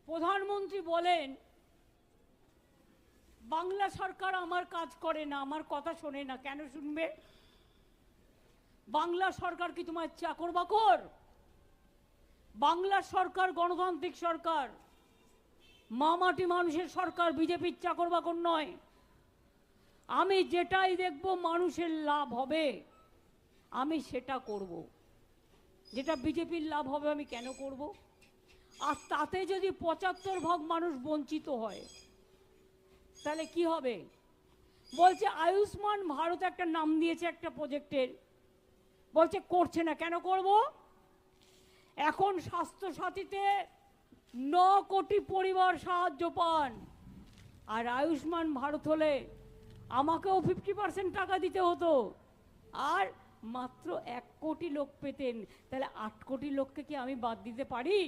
প্রধানমন্ত্রী বলেন বাংলা সরকার আমার কাজ করে না, আমার কথা শোনে না। কেন শুনবে? বাংলা সরকার কি তোমার চাকর বাকর? বাংলা সরকার গণতান্ত্রিক সরকার, মামাটি মানুষের সরকার, বিজেপির চাকর বাকর নয়। আমি যেটাই দেখব মানুষের লাভ হবে আমি সেটা করব। যেটা বিজেপির লাভ হবে আমি কেন করব? আর তাতে যদি ৭৫% মানুষ বঞ্চিত হয় তাহলে কি হবে? বলছে আয়ুষ্মান ভারত একটা নাম দিয়েছে একটা প্রজেক্টের, বলছে করছে না। কেন করব? এখন স্বাস্থ্য সাথীতে ৯ কোটি পরিবার সাহায্য পান, আর আয়ুষ্মান ভারত হলে আমাকেও 50% টাকা দিতে হতো, আর মাত্র ১ কোটি লোক পেতেন। তাহলে ৮ কোটি লোককে কি আমি বাদ দিতে পারি?